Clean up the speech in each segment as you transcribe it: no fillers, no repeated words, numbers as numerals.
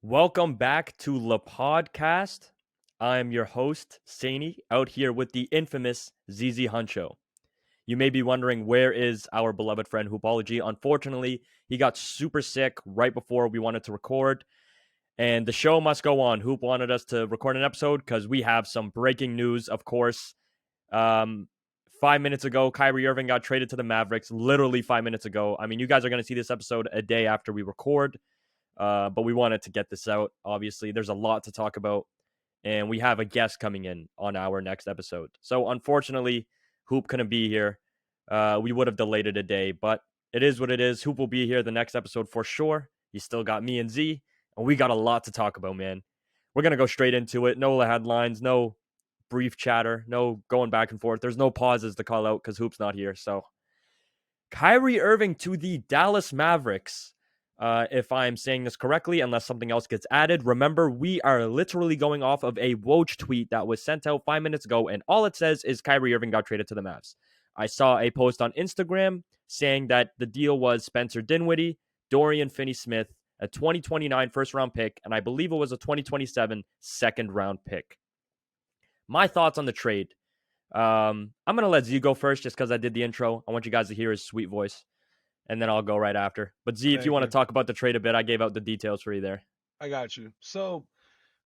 Welcome back to LePodcast. I'm your host, Saini, out here with the infamous ZZ Huncho. You may be wondering, where is our beloved friend Hoopology? Unfortunately, he got super sick right before we wanted to record, and the show must go on. Hoop wanted us to record an episode because we have some breaking news, of course. Um, 5 minutes ago, Kyrie Irving got traded to the Mavericks, literally 5 minutes ago. I mean, you guys are going to see this episode a day after we record. But we wanted to get this out. Obviously, there's a lot to talk about, and we have a guest coming in on our next episode. So, unfortunately, Hoop couldn't be here. We would have delayed it a day, but it is what it is. Hoop will be here the next episode for sure. He still got me and Z, and we got a lot to talk about, man. We're going to go straight into it. No headlines, no brief chatter, no going back and forth. There's no pauses to call out because Hoop's not here. So, Kyrie Irving to the Dallas Mavericks. If I'm saying this correctly, unless something else gets added. Remember, we are literally going off of a Woj tweet that was sent out 5 minutes ago, and all it says is Kyrie Irving got traded to the Mavs. I saw a post on Instagram saying that the deal was Spencer Dinwiddie, Dorian Finney-Smith, a 2029 first-round pick, and I believe it was a 2027 second-round pick. My thoughts on the trade. I'm going to let Z go first just because I did the intro. I want you guys to hear his sweet voice, and then I'll go right after. But Z, if you want to talk about the trade a bit, I gave out the details for you there. I got you. So,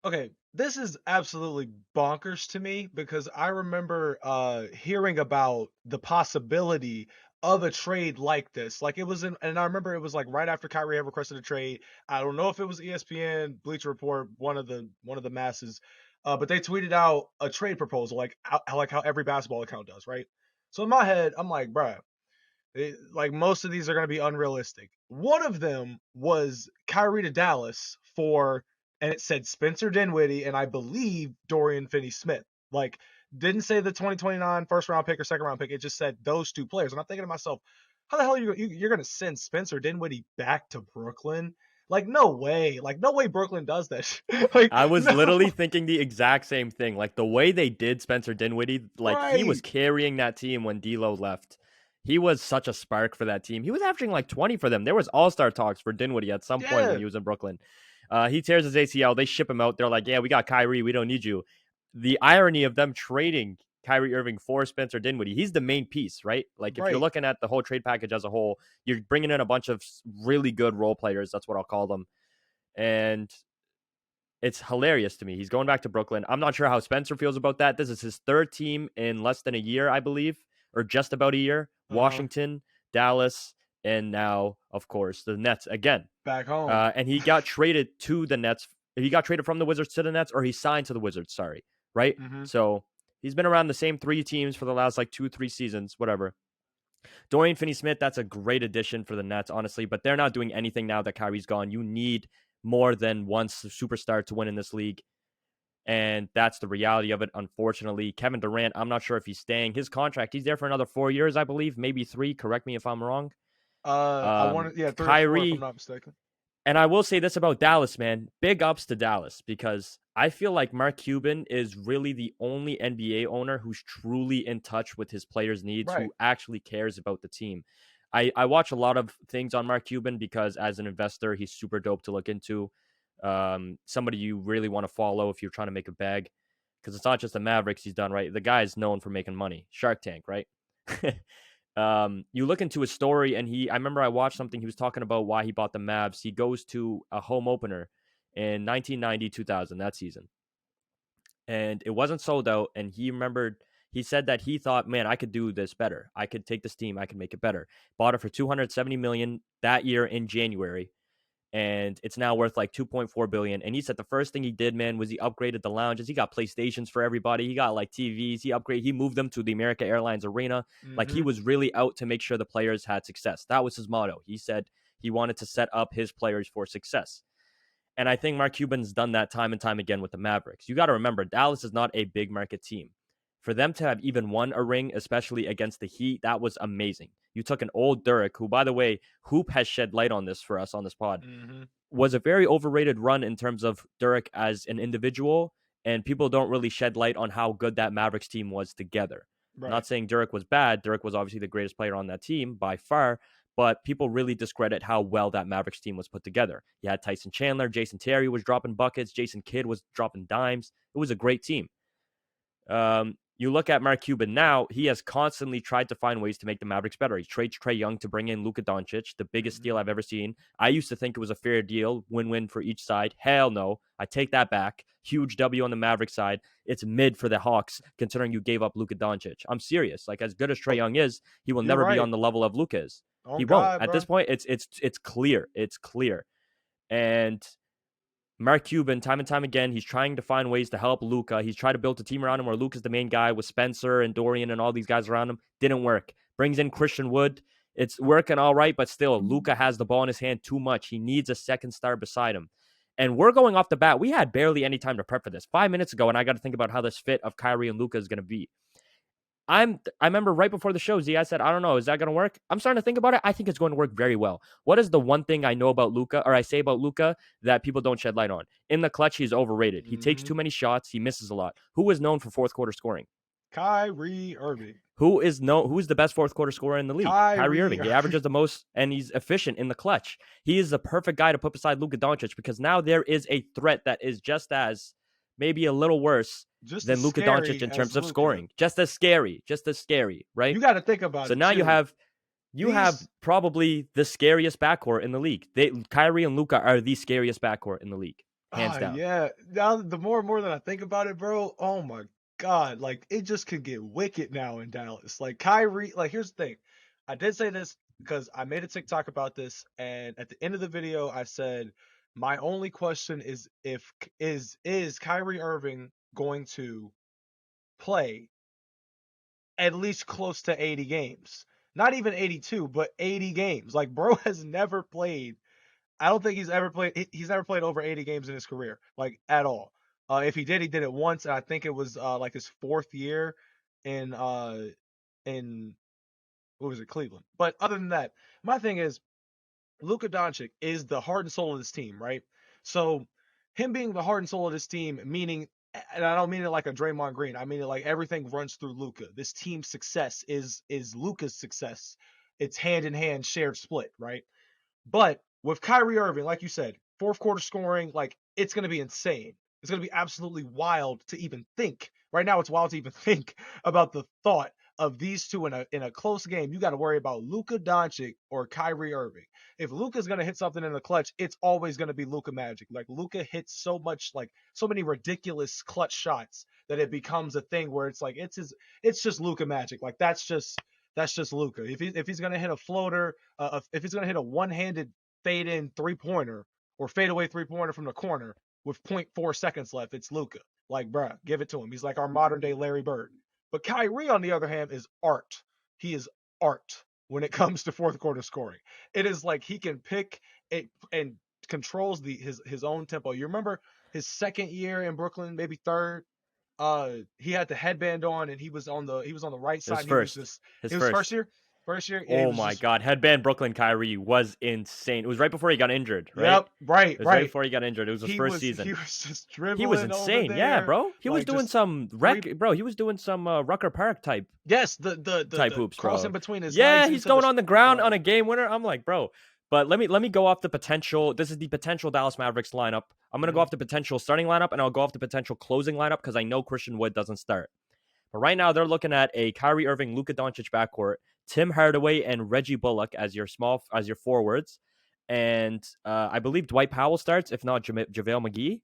okay, this is absolutely bonkers to me because I remember hearing about the possibility of a trade like this. Like it was and I remember it was like right after Kyrie had requested a trade. I don't know if it was ESPN, Bleacher Report, one of the masses, but they tweeted out a trade proposal, like how every basketball account does, right? So in my head, I'm like, bruh, like most of these are going to be unrealistic. One of them was Kyrie to Dallas and it said Spencer Dinwiddie and I believe Dorian Finney-Smith. Like, didn't say the 2029 first round pick or second round pick. It just said those two players. And I'm thinking to myself, how the hell are you're going to send Spencer Dinwiddie back to Brooklyn? Like, no way. Like, no way Brooklyn does that. Like, I was no. literally thinking the exact same thing. Like the way they did Spencer Dinwiddie, like he was Right. carrying that team when D'Lo left. He was such a spark for that team. He was averaging like 20 for them. There was all-star talks for Dinwiddie at some point when Yeah. he was in Brooklyn. He tears his ACL. They ship him out. They're like, yeah, we got Kyrie. We don't need you. The irony of them trading Kyrie Irving for Spencer Dinwiddie, he's the main piece, right? Like if you're Right. looking at the whole trade package as a whole, you're bringing in a bunch of really good role players. That's what I'll call them. And it's hilarious to me. He's going back to Brooklyn. I'm not sure how Spencer feels about that. This is his third team in less than a year, I believe, or just about a year. Uh-huh. Washington, Dallas, and now, of course, the Nets again. Back home. And he got traded to the Nets. He got traded from the Wizards to the Nets, or he signed to the Wizards, sorry, right? Mm-hmm. So he's been around the same three teams for the last like 2-3 seasons, whatever. Dorian Finney-Smith, that's a great addition for the Nets, honestly, but they're not doing anything now that Kyrie's gone. You need more than one superstar to win in this league, and that's the reality of it, unfortunately. Kevin Durant, I'm not sure if he's staying. His contract, he's there for another 4 years, I believe, maybe 3. Correct me if I'm wrong. I wanted, yeah, 3 or 4 if I'm Kyrie, not mistaken. and I will say this about Dallas, man. Big ups to Dallas because I feel like Mark Cuban is really the only NBA owner who's truly in touch with his players' needs, Right. who actually cares about the team. I watch a lot of things on Mark Cuban because as an investor, he's super dope to look into. Somebody you really want to follow if you're trying to make a bag because it's not just the Mavericks he's done, right? The guy is known for making money. Shark Tank, right? You look into his story, and I remember I watched something. He was talking about why he bought the Mavs. He goes to a home opener in 1990-2000, that season, and it wasn't sold out. And he said that he thought, man, I could do this better. I could take this team. I could make it better. Bought it for $270 million that year in January, and it's now worth like 2.4 billion. And he said the first thing he did, man, was he upgraded the lounges. He got PlayStations for everybody. He got like TVs. He moved them to the America Airlines Arena. Like he Mm-hmm. was really out to make sure the players had success. That was his motto. He said he wanted to set up his players for success. And I think Mark Cuban's done that time and time again with the Mavericks. You got to remember, Dallas is not a big market team. For them to have even won a ring, especially against the Heat, that was amazing. You took an old Dirk, who, by the way, Hoop has shed light on this for us on this pod, Mm-hmm. was a very overrated run in terms of Dirk as an individual, and people don't really shed light on how good that Mavericks team was together. I'm Right. not saying Dirk was bad. Dirk was obviously the greatest player on that team by far, but people really discredit how well that Mavericks team was put together. You had Tyson Chandler, Jason Terry was dropping buckets, Jason Kidd was dropping dimes. It was a great team. You look at Mark Cuban now, he has constantly tried to find ways to make the Mavericks better. He trades Trae Young to bring in Luka Doncic, the biggest steal I've ever seen. I used to think it was a fair deal, win-win for each side. Hell no. I take that back. Huge W on the Mavericks side. It's mid for the Hawks, considering you gave up Luka Doncic. I'm serious. Like, as good as Trae Young is, he will never be on the level of Luka is. He won't. At this point, it's clear. It's clear. And Mark Cuban, time and time again, he's trying to find ways to help Luka. He's tried to build a team around him where Luka's the main guy with Spencer and Dorian and all these guys around him. Didn't work. Brings in Christian Wood. It's working all right, but still, Luka has the ball in his hand too much. He needs a second star beside him. And we're going off the bat. We had barely any time to prep for this. 5 minutes ago, and I got to think about how this fit of Kyrie and Luka is going to be. I remember right before the show, Z, I said, I don't know, is that going to work? I'm starting to think about it. I think it's going to work very well. What is the one thing I know about Luka, or I say about Luka, that people don't shed light on? In the clutch, he's overrated. He takes too many shots. He misses a lot. Who is known for fourth quarter scoring? Kyrie Irving. Who's the best fourth quarter scorer in the league? Kyrie Irving. He averages the most, and he's efficient in the clutch. He is the perfect guy to put beside Luka Doncic, because now there is a threat that is just as, maybe a little worse than Luka Doncic in terms of scoring. Just as scary, right? You got to think about it. So now you have probably the scariest backcourt in the league. Kyrie and Luka are the scariest backcourt in the league, hands down. Yeah. Now, the more and more that I think about it, bro, oh my God, like, it just could get wicked now in Dallas. Like, Kyrie, like, here's the thing. I did say this because I made a TikTok about this, and at the end of the video, I said, my only question is is Kyrie Irving going to play at least close to 80 games? Not even 82, but 80 games. Like, bro has never played. I don't think he's ever played. He's never played over 80 games in his career, like, at all. If he did it once, and I think it was like his fourth year in what was it, Cleveland. But other than that, my thing is, Luka Doncic is the heart and soul of this team, right? So him being the heart and soul of this team, meaning, and I don't mean it like a Draymond Green, I mean it like everything runs through Luka. This team's success is Luka's success. It's hand in hand, shared split, right? But with Kyrie Irving, like you said, fourth quarter scoring, like, it's going to be insane. It's going to be absolutely wild to even think. Right now, it's wild to even think about the thought of these two in a close game. You got to worry about Luka Doncic or Kyrie Irving. If Luka's going to hit something in the clutch, it's always going to be Luka magic. Like, Luka hits so many ridiculous clutch shots that it becomes a thing where it's like, it's just Luka magic. Like, that's just Luka. If he's going to hit a floater, if he's going to hit a one-handed fade in 3-pointer or fade away 3-pointer from the corner with 0.4 seconds left, it's Luka. Like, bruh, give it to him. He's like our modern day Larry Bird. But Kyrie, on the other hand, is art. He is art when it comes to fourth quarter scoring. It is like he can pick it and controls his own tempo. You remember his second year in Brooklyn, maybe third? He had the headband on and he was on the right side. His first year. Oh my God, headband Brooklyn Kyrie was insane. It was right before he got injured, right? Yep, right. It was right before he got injured. It was his first season. He was just dribbling. He was insane, yeah, bro. He was doing some He was doing some Rucker Park type. Yes, the type hoops, bro. Crossing between his yeah, legs he's going on the ground on a game winner. I'm like, bro. But let me go off the potential. This is the potential Dallas Mavericks lineup. I'm gonna go off the potential starting lineup, and I'll go off the potential closing lineup because I know Christian Wood doesn't start. But right now they're looking at a Kyrie Irving, Luka Doncic backcourt, Tim Hardaway and Reggie Bullock as your forwards, and I believe Dwight Powell starts, if not JaVale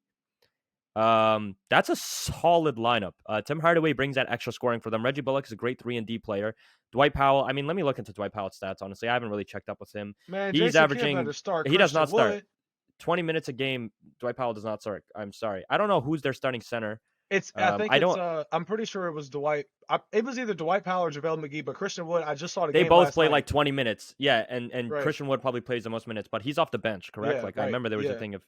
McGee. That's a solid lineup. Tim Hardaway brings that extra scoring for them. Reggie Bullock is a great 3-and-D player. Dwight Powell, I mean, let me look into Dwight Powell's stats, honestly. I haven't really checked up with him. Man, he's Jason averaging. He does not start. Wood. 20 minutes a game. Dwight Powell does not start. I'm sorry. I don't know who's their starting center. I'm pretty sure it was Dwight. It was either Dwight Powell or JaVale McGee, but Christian Wood, I just saw the game. They both play night. like 20 minutes. Yeah, and right. Christian Wood probably plays the most minutes, but he's off the bench, correct? Yeah, I remember there was a thing of,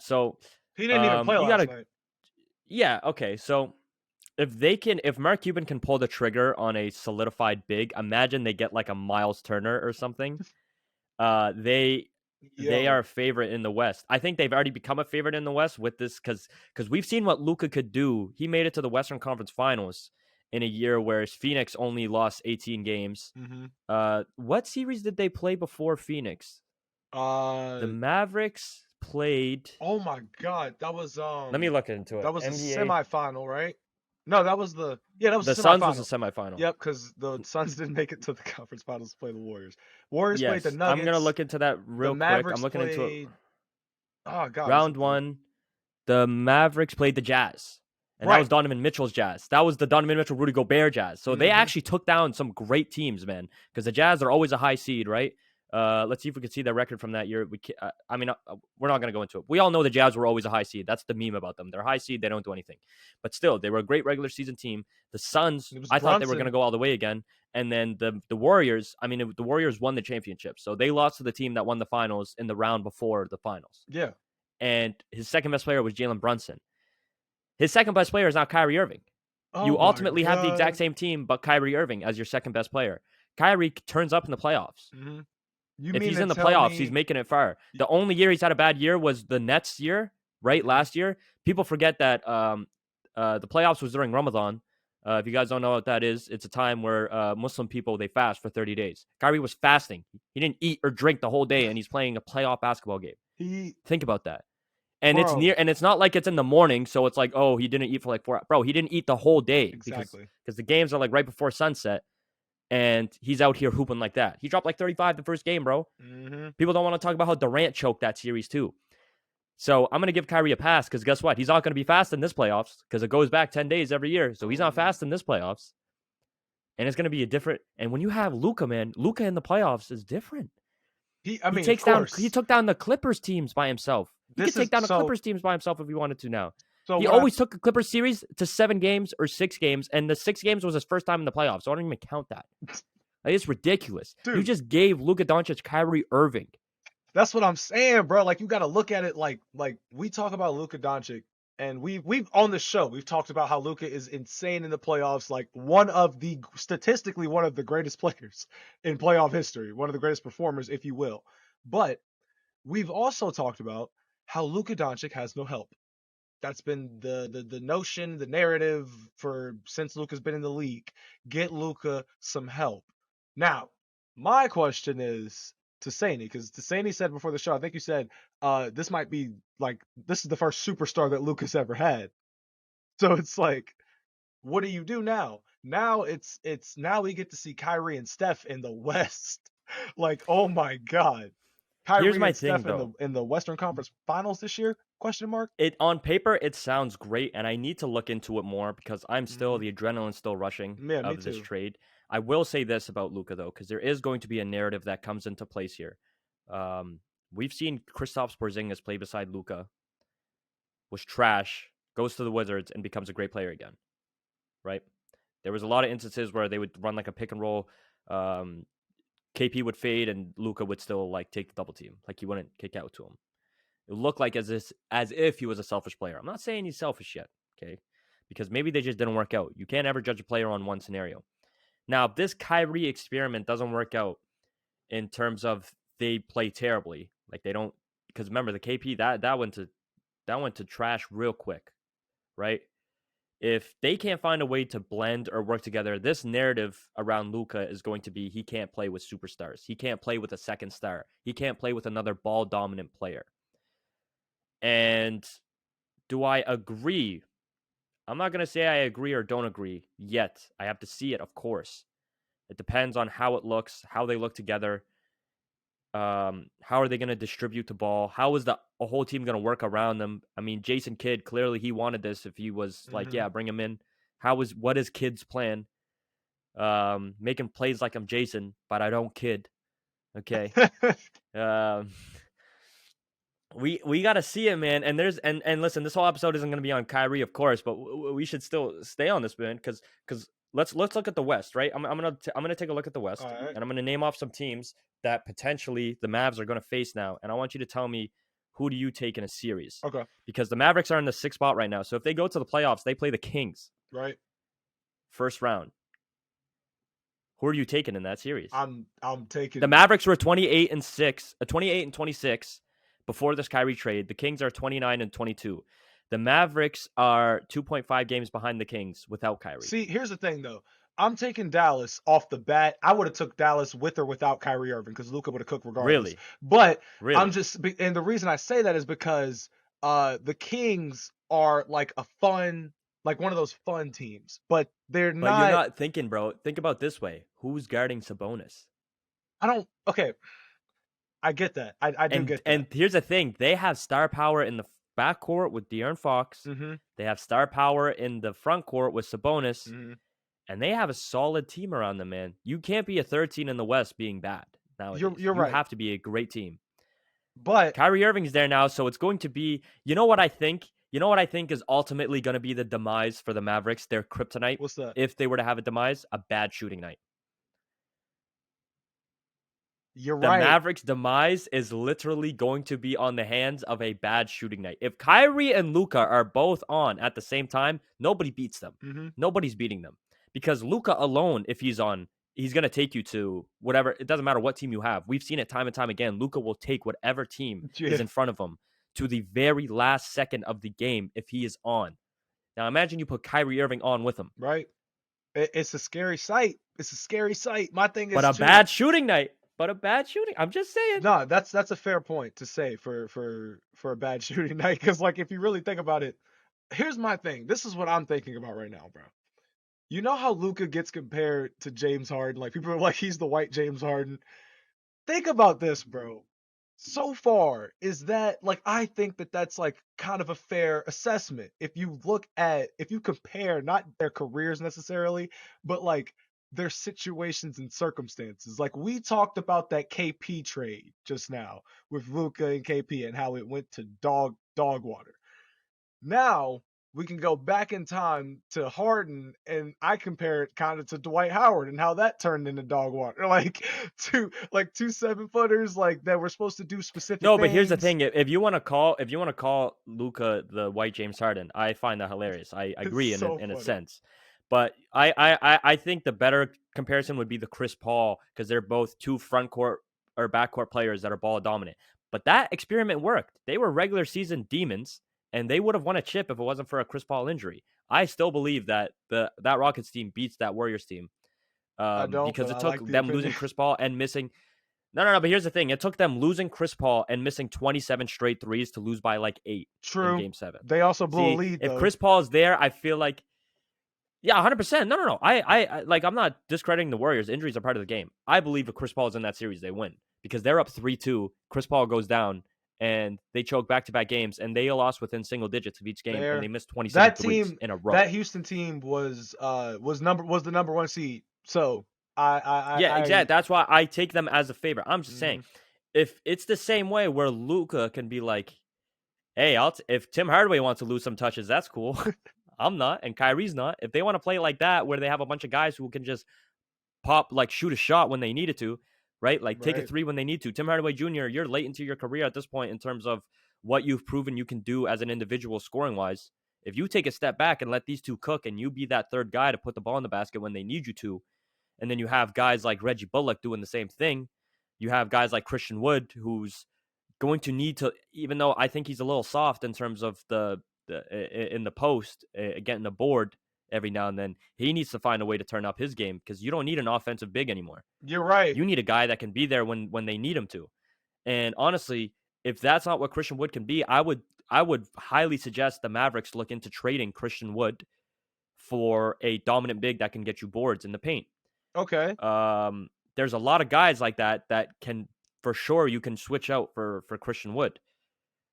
so he didn't even play last night. Yeah, okay. So if Mark Cuban can pull the trigger on a solidified big, imagine they get like a Miles Turner or something. They are a favorite in the West. I think they've already become a favorite in the West with this because we've seen what Luka could do. He made it to the Western Conference Finals, in a year where Phoenix only lost 18 games. What series did they play before Phoenix? The Mavericks played. Oh my God, that was Let me look into it. that was a NBA. semifinal, right? No, that was the that was The the Suns was a semifinal. semifinal. Yep, because the Suns didn't make it to the conference finals to play the Warriors. Warriors played the Yes, I'm gonna Nuggets. look into that The real quick. I'm Mavericks looking into it. played. Oh God, was Round it the 1, the Mavericks played the Jazz. And that right? was Donovan Mitchell's Jazz. That was the Donovan Mitchell, Rudy Gobert Jazz. So they actually took down some great teams, man. Because the Jazz are always a high seed, right? Let's see if we can see the record from that year. We're not going to go into it. We all know the Jazz were always a high seed. That's the meme about them. They're high seed. They don't do anything. But still, they were a great regular season team. The Suns, I thought they were going to go all the way again. And then the Warriors, the Warriors won the championship. So they lost to the team that won the finals in the round before the finals. Yeah. And his second best player was Jalen Brunson. His second best player is now Kyrie Irving. Oh You ultimately my have the God. exact same team, but Kyrie Irving as your second best player. Kyrie turns up in the plallayoffs. If he's in the playoffs, he's making it far. The only year he's had a bad year was the Nets year, right? Last year. People forget that the playoffs was during Ramadan. If you guys don't know what that is, it's a time where Muslim people, they fast for 30 days. Kyrie was fasting. He didn't eat or drink the whole day, and he's playing a playoff basketball game. Think about that. And it's near, and it's not like it's in the morning, so it's like, oh, he didn't eat for like 4 hours. Bro, he didn't eat the whole day. Exactly. Because the games are like right before sunset, and he's out here hooping like that. He dropped like 35 the first game, bro. People don't want to talk about how Durant choked that series too. So I'm going to give Kyrie a pass because guess what? He's not going to be fast in this playoffs because it goes back 10 days every year. So he's not fast in this playoffs. And it's going to be a different. And when you have Luka, man, Luka in the playoffs is different. He took down the Clippers teams by himself. He could take down the Clippers teams by himself if he wanted to now. So he always took the Clippers series to 7 games or 6 games, and the 6 games was his first time in the playoffs, so I don't even count that. Like, it's ridiculous. Dude, you just gave Luka Doncic Kyrie Irving. That's what I'm saying, bro. Like, you got to look at it like we talk about Luka Doncic, and we've on the show, we've talked about how Luka is insane in the playoffs, like statistically one of the greatest players in playoff history, one of the greatest performers, if you will. But we've also talked about how Luka Doncic has no help. That's been the notion, the narrative since Luka's been in the league. Get Luka some help. Now, my question is to Saini, because Saini said before the show, I think you said this might be like this is the first superstar that Luka's ever had. So it's like, what do you do now? Now now we get to see Kyrie and Steph in the West. Like, oh my God. Kyrie and Steph in the Western Conference Finals this year? Question mark. On paper, it sounds great, and I need to look into it more because I'm still the adrenaline's still rushing of this trade. I will say this about Luka though, because there is going to be a narrative that comes into place here. We've seen Kristaps Porzingis play beside Luka, was trash, goes to the Wizards, and becomes a great player again. Right? There was a lot of instances where they would run like a pick and roll. KP would fade and Luka would still like take the double team. Like he wouldn't kick out to him. It looked like as if he was a selfish player. I'm not saying he's selfish yet, okay? Because maybe they just didn't work out. You can't ever judge a player on one scenario. Now, if this Kyrie experiment doesn't work out in terms of they play terribly, like they don't, because remember the KP that went to trash real quick, right? If they can't find a way to blend or work together, this narrative around Luka is going to be he can't play with superstars. He can't play with a second star. He can't play with another ball-dominant player. And do I agree? I'm not going to say I agree or don't agree yet. I have to see it, of course. It depends on how it looks, how they look together. How are they going to distribute the ball? How is a whole team going to work around them? I mean, Jason Kidd, clearly he wanted this if he was like, yeah, bring him in. What is Kidd's plan? Making plays like I'm Jason, but I don't kid. Okay. We got to see it, man. And listen, this whole episode isn't going to be on Kyrie, of course, but we should still stay on this, man, because let's look at the West, right? I'm gonna take a look at the West, right. and I'm gonna name off some teams that potentially the Mavs are gonna face now, and I want you to tell me who do you take in a series? Okay. Because the Mavericks are in the 6th spot right now, so if they go to the playoffs, they play the Kings. Right. First round. Who are you taking in that series? I'm taking the Mavericks were 28-6, 28-26 before this Kyrie trade. The Kings are 29-22. The Mavericks are 2.5 games behind the Kings without Kyrie. See, here's the thing though. I'm taking Dallas off the bat. I would have took Dallas with or without Kyrie Irving because Luka would have cooked regardless. Really? But I'm Really? just, and the reason I say that is because the Kings are like one of those fun teams, but they're But you're not. not thinking, bro. Think about it this way. Who's guarding Sabonis? I don't. Okay, I get that. I do get that. And here's the thing. They have star power in the backcourt with De'Aaron Fox. Mm-hmm. They have star power in the front court with Sabonis. Mm-hmm. And they have a solid team around them, man. You can't be a 13 in the West being bad nowadays. You're right. You have to be a great team. But Kyrie Irving's there now, so it's going to be. You know what I think? You know what I think is ultimately going to be the demise for the Mavericks, their kryptonite, what's that? if they were to have a demise? A bad shooting night. You're The right. Mavericks' demise is literally going to be on the hands of a bad shooting night. If Kyrie and Luka are both on at the same time, nobody beats them. Mm-hmm. Nobody's beating them. Because Luka alone, if he's on, he's going to take you to whatever. It doesn't matter what team you have. We've seen it time and time again. Luka will take whatever team is in front of him to the very last second of the game if he is on. Now imagine you put Kyrie Irving on with him. Right. It's a scary sight. It's a scary sight. My thing is, but a bad shooting night. But a bad shooting. I'm just saying. No, that's a fair point to say for a bad shooting night. Because like if you really think about it, here's my thing. This is what I'm thinking about right now, bro. You know how Luka gets compared to James Harden? Like people are like he's the white James Harden. Think about this, bro. So far, is that like I think that that's like kind of a fair assessment. If you compare not their careers necessarily, but like their situations and circumstances. Like we talked about that KP trade just now with Luka and KP and how it went to dog water. Now we can go back in time to Harden, and I compare it kind of to Dwight Howard and how that turned into dog water. Like two 7-footers like that were supposed to do specific No, things. but here's the thing: if you want to call Luka the white James Harden, I find that hilarious. I agree in a sense, but I think the better comparison would be the Chris Paul, because they're both two front court or backcourt players that are ball dominant. But that experiment worked. They were regular season demons, and they would have won a chip if it wasn't for a Chris Paul injury. I still believe that that Rockets team beats that Warriors team, because it took them losing Chris Paul and missing. No. But here's the thing: it took them losing Chris Paul and missing 27 straight threes to lose by like 8. True. In Game 7. They also blew a lead. If Chris Paul is there, I feel like, yeah, 100%. No. I like. I'm not discrediting the Warriors. Injuries are part of the game. I believe if Chris Paul is in that series, they win because they're up 3-2. Chris Paul goes down, and they choke back-to-back games, and they lost within single digits of each game, and they missed 27 threes in a row. That Houston team was the number 1 seed. So exactly. That's why I take them as a favorite. I'm just saying, if it's the same way where Luka can be like, hey, if Tim Hardaway wants to lose some touches, that's cool. I'm not, and Kyrie's not. If they want to play like that, where they have a bunch of guys who can just pop, like shoot a shot when they needed to, right? Like take a three when they need to. Tim Hardaway Jr., you're late into your career at this point in terms of what you've proven you can do as an individual scoring wise. If you take a step back and let these two cook and you be that third guy to put the ball in the basket when they need you to, and then you have guys like Reggie Bullock doing the same thing. You have guys like Christian Wood, who's going to need to, even though I think he's a little soft in terms of in the post, getting the board every now and then, he needs to find a way to turn up his game, because you don't need an offensive big anymore. You're right. You need a guy that can be there when they need him to. And honestly, if that's not what Christian Wood can be, I would highly suggest the Mavericks look into trading Christian Wood for a dominant big that can get you boards in the paint. Okay. There's a lot of guys like that can, for sure, you can switch out for Christian Wood.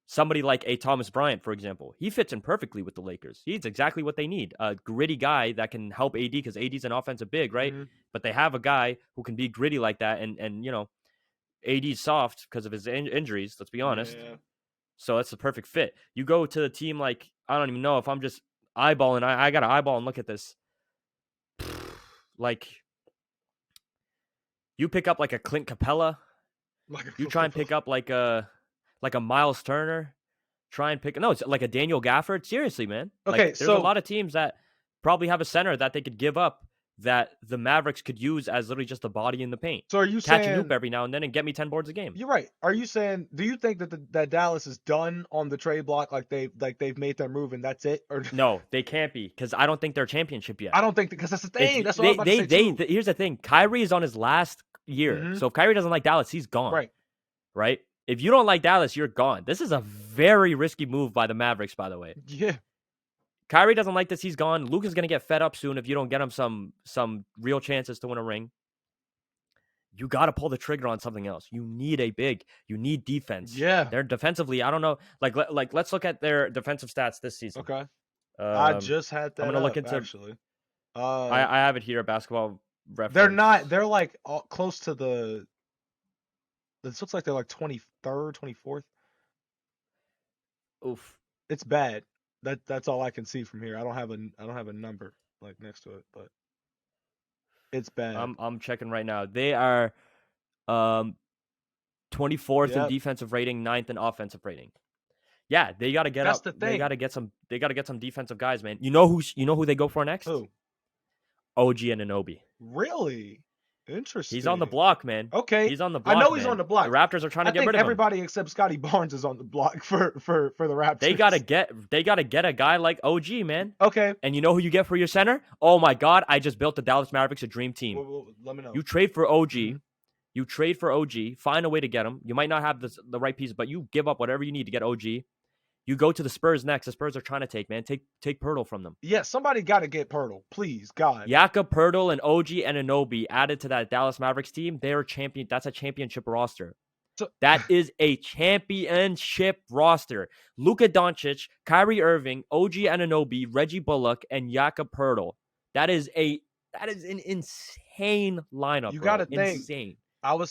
Somebody like a Thomas Bryant, for example, he fits in perfectly with the Lakers. He's exactly what they need. A gritty guy that can help AD, because AD's an offensive big, right? Mm-hmm. But they have a guy who can be gritty like that, and you know, AD's soft because of his injuries, let's be honest. Yeah. So that's the perfect fit. You go to the team like, I don't even know if I'm just eyeballing. I got to eyeball and look at this. Like, you pick up like a Clint Capella. You try and pick up like a Miles Turner. It's like a Daniel Gafford. Seriously, man. Okay, like, there's a lot of teams that probably have a center that they could give up that the Mavericks could use as literally just a body in the paint. So are you Catch saying and hoop every now and then and get me 10 boards a game. you're right? Are you saying? Do you think that that Dallas is done on the trade block, like they've made their move and that's it? Or No, they can't be because I don't think they're a championship yet. I don't think because that's the thing. If That's what I was about to say too. here's the thing. Kyrie is on his last year. Mhm. So if Kyrie doesn't like Dallas, he's gone. Right. Right? If you don't like Dallas, you're gone. This is a very risky move by the Mavericks, by the way. Yeah. Kyrie doesn't like this. He's gone. Luka's going to get fed up soon if you don't get him some real chances to win a ring. You got to pull the trigger on something else. You need a big. You need defense. Yeah. They're defensively, I don't know. Like let's look at their defensive stats this season. Okay. I just had that. I'm gonna look into actually. I have it here, Basketball Reference. They're not. They're like close to the. This looks like they're like 23rd, 24th. Oof. It's bad. That's all I can see from here. I don't have a number like next to it, but it's bad. I'm checking right now. They are 24th in defensive rating, 9th in offensive rating. Yeah, they got to get That's up. the thing. They got to get some defensive guys, man. You know who they go for next? Who? OG Anunoby. Really? Interesting. He's on the block, man. Okay. He's on the block. I know he's man. on the block. The Raptors are trying to get rid of him. Everybody except Scotty Barnes is on the block for the Raptors. They gotta get a guy like OG, man. Okay. And you know who you get for your center? Oh my God! I just built the Dallas Mavericks a dream team. Well, let me know. You trade for OG. Mhm. You trade for OG. Find a way to get him. You might not have the right piece, but you give up whatever you need to get OG. You go to the Spurs next. The Spurs are trying to take Pirtle from them. Yeah, somebody got to get Pirtle, please, God. Jakob Pirtle and OG Anunoby added to that Dallas Mavericks team. They're a champion. That's a championship roster. So, that is a championship roster. Luka Doncic, Kyrie Irving, OG Anunoby, Reggie Bullock, and Jakob Pirtle. That is an insane lineup. You got to think. Insane. I was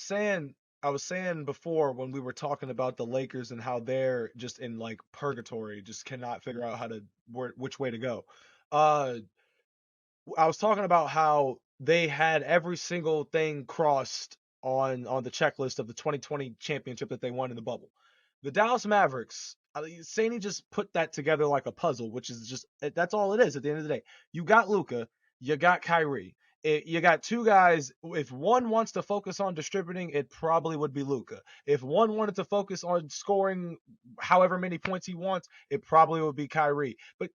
saying before when we were talking about the Lakers and how they're just in like purgatory, just cannot figure out which way to go. I was talking about how they had every single thing crossed on the checklist of the 2020 championship that they won in the bubble. The Dallas Mavericks, Saney just put that together like a puzzle, which is just that's all it is at the end of the day. You got Luka, you got Kyrie. You got two guys. If one wants to focus on distributing, it probably would be Luka. If one wanted to focus on scoring however many points he wants, it probably would be Kyrie. But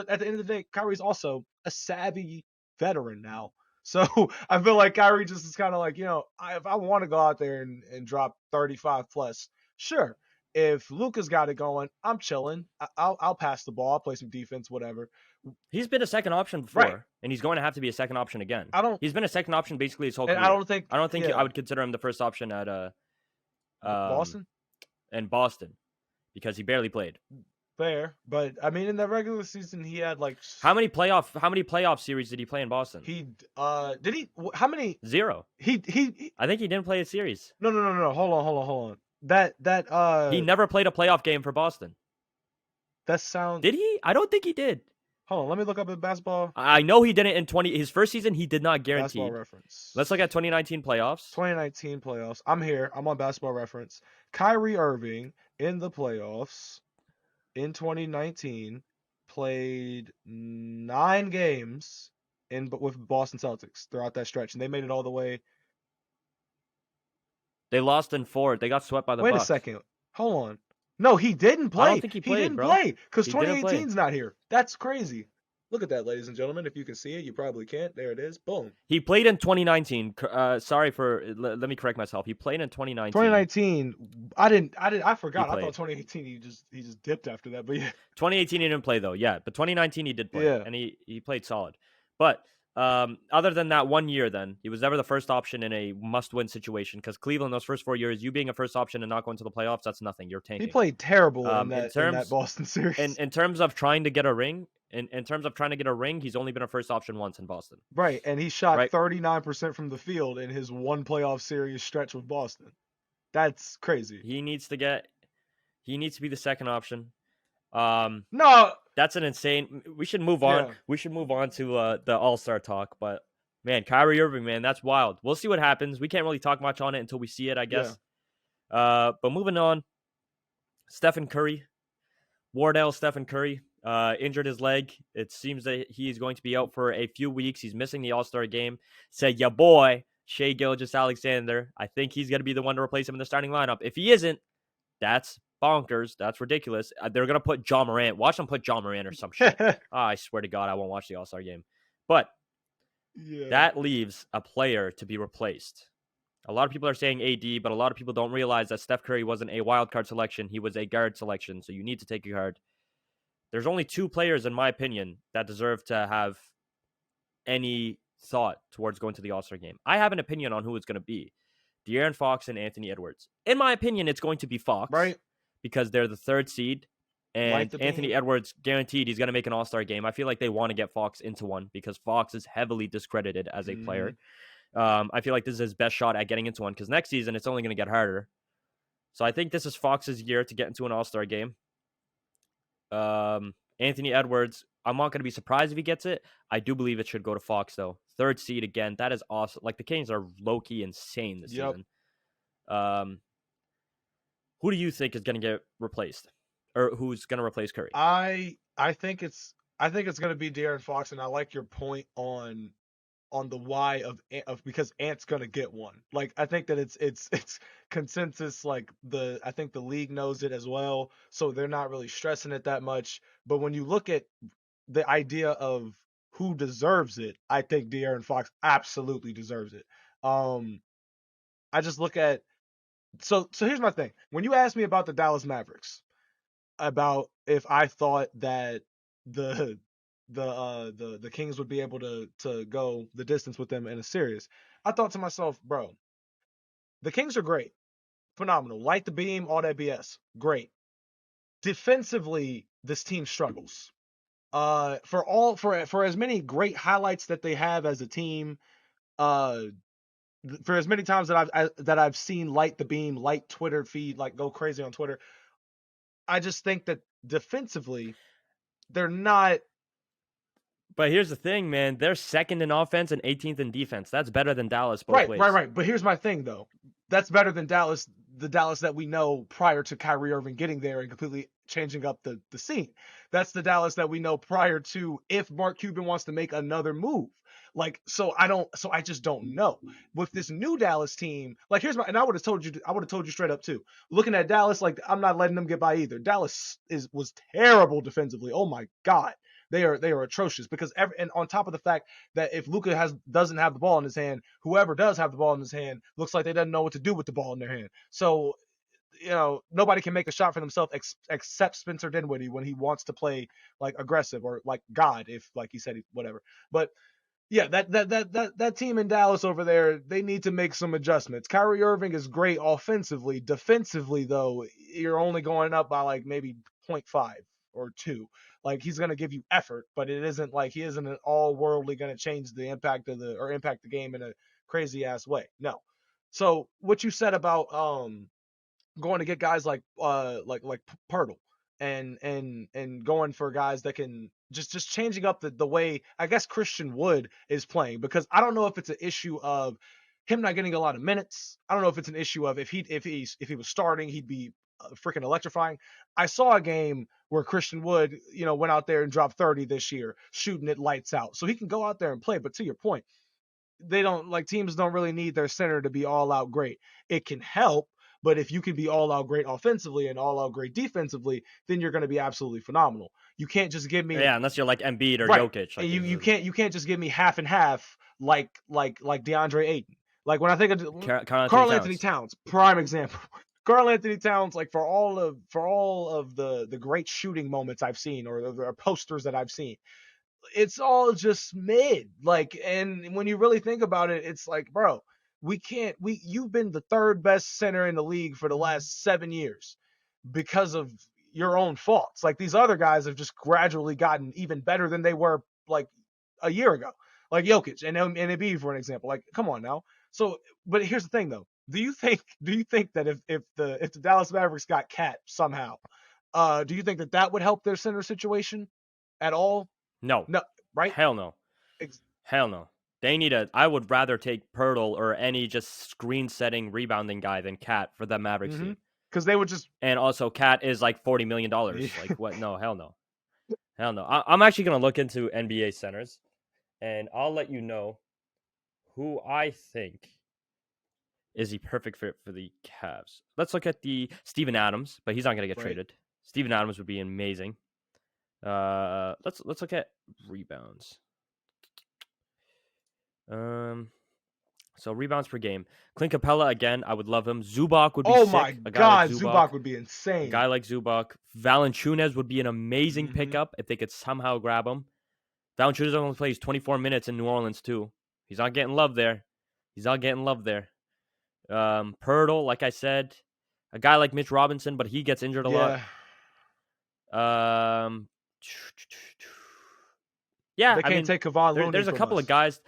at the end of the day, Kyrie's also a savvy veteran now. So I feel like Kyrie just is kind of like, if I want to go out there and drop 35 plus, sure. If Luka's got it going, I'm chilling. I'll pass the ball. I'll play some defense, whatever. He's been a second option before, right. And he's going to have to be a second option again. He's been a second option basically his whole career. I don't think I would consider him the first option at Boston. And Boston, because he barely played. Fair, but I mean, in the regular season, he had like how many playoff series did he play in Boston? Did he? How many? 0. He I think he didn't play a series. No. Hold on. That he never played a playoff game for Boston. That sounds. Did he? I don't think he did. Hold on, let me look up his basketball. I know he didn't in his first season. He did not guarantee. Basketball Reference. Let's look at 2019 playoffs. 2019 playoffs. I'm here. I'm on Basketball Reference. Kyrie Irving in the playoffs in 2019 played 9 games with Boston Celtics throughout that stretch, and they made it all the way. They lost in 4. They got swept by the Bucks. Wait a second. Hold on. No, he didn't play. I don't think he played, He didn't bro. play because 2018's not here. That's crazy. Look at that, ladies and gentlemen. If you can see it, you probably can't. There it is. Boom. He played in 2019. Let me correct myself. He played in 2019. 2019. I forgot. I thought 2018 he just dipped after that. But yeah. 2018 he didn't play though. Yeah, but 2019 he did play. Yeah. And he played solid. But other than that 1 year, then he was never the first option in a must-win situation because Cleveland those first 4 years, you being a first option and not going to the playoffs, that's nothing. You're tanking. He played terrible in that Boston series. In terms of trying to get a ring, he's only been a first option once in Boston. Right, and he shot 39% from the field in his one playoff series stretch with Boston. That's crazy. He needs to be the second option. No, that's an insane. We should move on. Yeah. We should move on to the All-Star talk. But man, Kyrie Irving, man, that's wild. We'll see what happens. We can't really talk much on it until we see it, I guess. Yeah. But moving on, Stephen Curry, Wardell Stephen Curry. injured his leg. It seems that he's going to be out for a few weeks. He's missing the All-Star game. Said, ya boy, Shea Gilgeous-Alexander. I think he's going to be the one to replace him in the starting lineup. If he isn't, that's bonkers. That's ridiculous. They're going to put John Morant. Watch them put John Morant or some shit. I swear to God, I won't watch the All-Star game. But that leaves a player to be replaced. A lot of people are saying AD, but a lot of people don't realize that Steph Curry wasn't a wild card selection. He was a guard selection, so you need to take a guard. There's only two players, in my opinion, that deserve to have any thought towards going to the All-Star game. I have an opinion on who it's going to be. De'Aaron Fox and Anthony Edwards. In my opinion, it's going to be Fox. Right. Because they're the third seed. And Anthony Edwards, guaranteed he's going to make an All-Star game. I feel like they want to get Fox into one because Fox is heavily discredited as a player. I feel like this is his best shot at getting into one because next season it's only going to get harder. So I think this is Fox's year to get into an All-Star game. Anthony Edwards, I'm not going to be surprised if he gets it. I do believe it should go to Fox, though. Third seed again. That is awesome. Like, the Kings are low-key insane this season. Who do you think is going to get replaced? Or who's going to replace Curry? I think it's going to be De'Aaron Fox, and I like your point on the why of because Ant's going to get one. Like, I think that it's consensus. Like, I think the league knows it as well, so they're not really stressing it that much. But when you look at the idea of who deserves it, I think De'Aaron Fox absolutely deserves it. I just look at so here's my thing. When you asked me about the Dallas Mavericks, about if I thought that the Kings would be able to go the distance with them in a series, I thought to myself, bro, the Kings are great, phenomenal, light the beam, all that BS, great. Defensively, this team struggles. For as many great highlights that they have as a team, for as many times that I've seen light the beam, light Twitter feed, like go crazy on Twitter, I just think that defensively, they're not. But here's the thing, man. They're second in offense and 18th in defense. That's better than Dallas both ways. Right. But here's my thing, though. That's better than Dallas, the Dallas that we know prior to Kyrie Irving getting there and completely changing up the scene. That's the Dallas that we know prior to if Mark Cuban wants to make another move. Like, so I just don't know. With this new Dallas team, like and I would have told you straight up too. Looking at Dallas, like I'm not letting them get by either. Dallas was terrible defensively. Oh my God. They are atrocious because and on top of the fact that if Luka doesn't have the ball in his hand, whoever does have the ball in his hand looks like they doesn't know what to do with the ball in their hand. So, nobody can make a shot for themselves except Spencer Dinwiddie when he wants to play like aggressive or like God, if like he said whatever. But yeah, that team in Dallas over there, they need to make some adjustments. Kyrie Irving is great offensively. Defensively, though, you're only going up by like maybe 0.5 or 2. Like, he's going to give you effort, but it isn't like he isn't an all-worldly going to change the impact the game in a crazy-ass way. No. So what you said about going to get guys like Pirtle and going for guys that can just changing up the way I guess Christian Wood is playing, because I don't know if it's an issue of him not getting a lot of minutes. I don't know if it's an issue of if he was starting, he'd be freaking electrifying. I saw a game where Christian Wood, went out there and dropped 30 this year, shooting it lights out. So he can go out there and play. But to your point, teams don't really need their center to be all out great. It can help, but if you can be all out great offensively and all out great defensively, then you're going to be absolutely phenomenal. You can't just give me unless you're like Embiid or Jokic. Like, you can't just give me half and half like DeAndre Ayton. Like when I think of Karl Anthony Towns, prime example. Karl Anthony Towns, like for all of the great shooting moments I've seen or the posters that I've seen, it's all just mid. Like, and when you really think about it, it's like, bro, you've been the third best center in the league for the last 7 years because of your own faults. Like, these other guys have just gradually gotten even better than they were like a year ago. Like Jokic and Embiid, for an example. Like, come on now. So, but here's the thing though. Do you think that if the Dallas Mavericks got Cat somehow, do you think that would help their center situation at all? No, right? Hell no, hell no. They need I would rather take Pirtle or any just screen setting rebounding guy than Cat for the Mavericks team, because they would just. And also, Cat is like $40 million. Like what? No, hell no. Hell no. I'm actually going to look into NBA centers, and I'll let you know who I think is the perfect fit for the Cavs. Let's look at the Steven Adams, but he's not going to get Right. traded. Steven Adams would be amazing. Let's look at rebounds. So rebounds per game. Clint Capella again. I would love him. Zubac would be Oh sick. my A guy like God, Zubac. Zubac would be A insane. guy like Zubac. Valanciunas would be an amazing pickup if they could somehow grab him. Valanciunas only plays 24 minutes in New Orleans too. He's not getting love there. Pirtle, like I said, a guy like Mitch Robinson, but he gets injured a lot. Yeah, they can't take Kevon Looney there's a from couple us. of guys.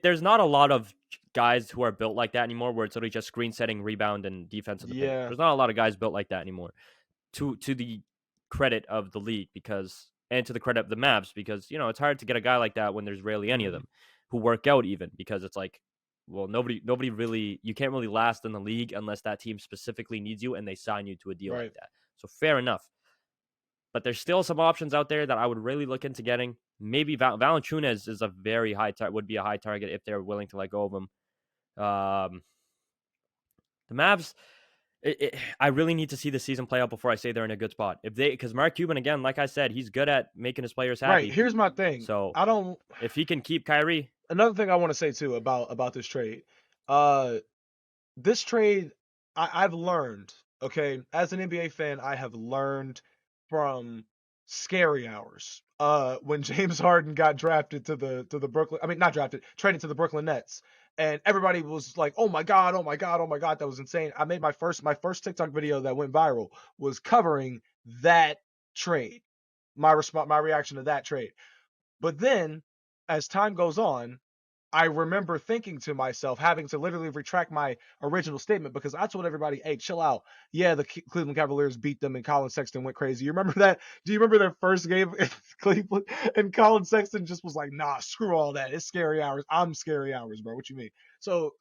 There's not a lot of guys who are built like that anymore, where it's literally just screen setting, rebound, and defense in the paint. There's not a lot of guys built like that anymore. To the credit of the league, and to the credit of the Mavs, because it's hard to get a guy like that when there's rarely any of them who work out, even because it's like, well, nobody really, you can't really last in the league unless that team specifically needs you and they sign you to a deal like that. So fair enough. But there's still some options out there that I would really look into getting. Maybe Valanciunas is a very would be a high target if they're willing to let go of him. The Mavs, I really need to see the season play out before I say they're in a good spot. Because Mark Cuban, again, like I said, he's good at making his players happy. Right. Here's my thing. So if he can keep Kyrie. Another thing I want to say too about this trade. This trade, I've learned. Okay, as an NBA fan, I have learned from scary hours. When James Harden got drafted to the Brooklyn, not drafted, traded to the Brooklyn Nets, and everybody was like, "Oh my God, oh my God, oh my God, that was insane." I made my first TikTok video that went viral was covering that trade, my reaction to that trade. But then, as time goes on, I remember thinking to myself, having to literally retract my original statement because I told everybody, "Hey, chill out. Yeah, the Cleveland Cavaliers beat them and Colin Sexton went crazy." You remember that? Do you remember their first game in Cleveland? And Colin Sexton just was like, "Nah, screw all that. It's scary hours. I'm scary hours, bro. What you mean?" So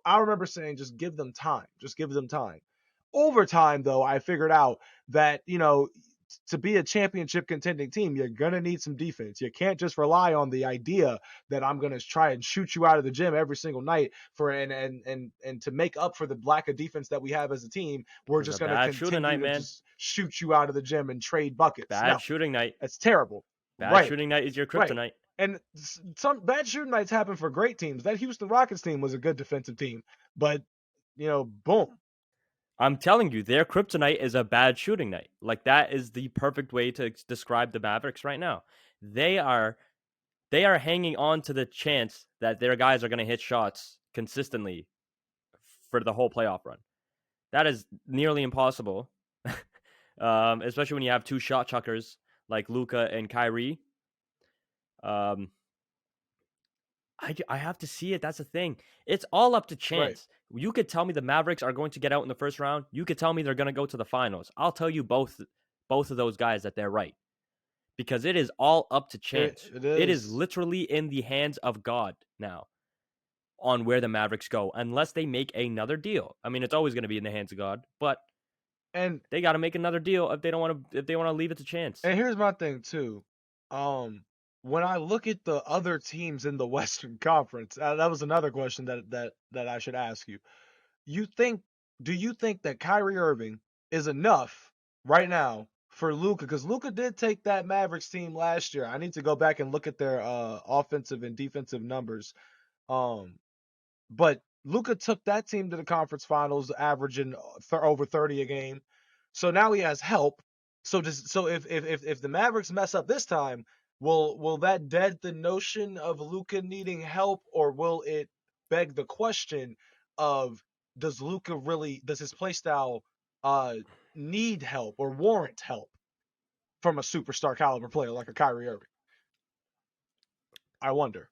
I remember saying, just give them time. Just give them time. Over time, though, I figured out that, to be a championship contending team, you're going to need some defense. You can't just rely on the idea that I'm going to try and shoot you out of the gym every single night and to make up for the lack of defense that we have as a team. We're just going to continue to just shoot you out of the gym and trade buckets. Bad shooting night. That's terrible. Bad shooting night is your kryptonite. Right. And some bad shooting nights happen for great teams. That Houston Rockets team was a good defensive team, but boom. I'm telling you, their kryptonite is a bad shooting night. Like, that is the perfect way to describe the Mavericks right now. They are hanging on to the chance that their guys are going to hit shots consistently for the whole playoff run. That is nearly impossible, especially when you have two shot chuckers like Luka and Kyrie. I have to see it. That's the thing. It's all up to chance. Right. You could tell me the Mavericks are going to get out in the first round. You could tell me they're going to go to the finals. I'll tell you both of those guys that they're right. Because it is all up to chance. It is literally in the hands of God now on where the Mavericks go, unless they make another deal. I mean, it's always going to be in the hands of God, but they got to make another deal if they want to leave it to chance. And here's my thing too. When I look at the other teams in the Western Conference, that was another question that I should ask you. Do you think that Kyrie Irving is enough right now for Luka? Because Luka did take that Mavericks team last year. I need to go back and look at their offensive and defensive numbers. But Luka took that team to the conference finals, averaging over 30 a game. So now he has help. So if the Mavericks mess up this time, will that dead the notion of Luka needing help, or will it beg the question of does his play style need help or warrant help from a superstar caliber player like a Kyrie Irving? I wonder.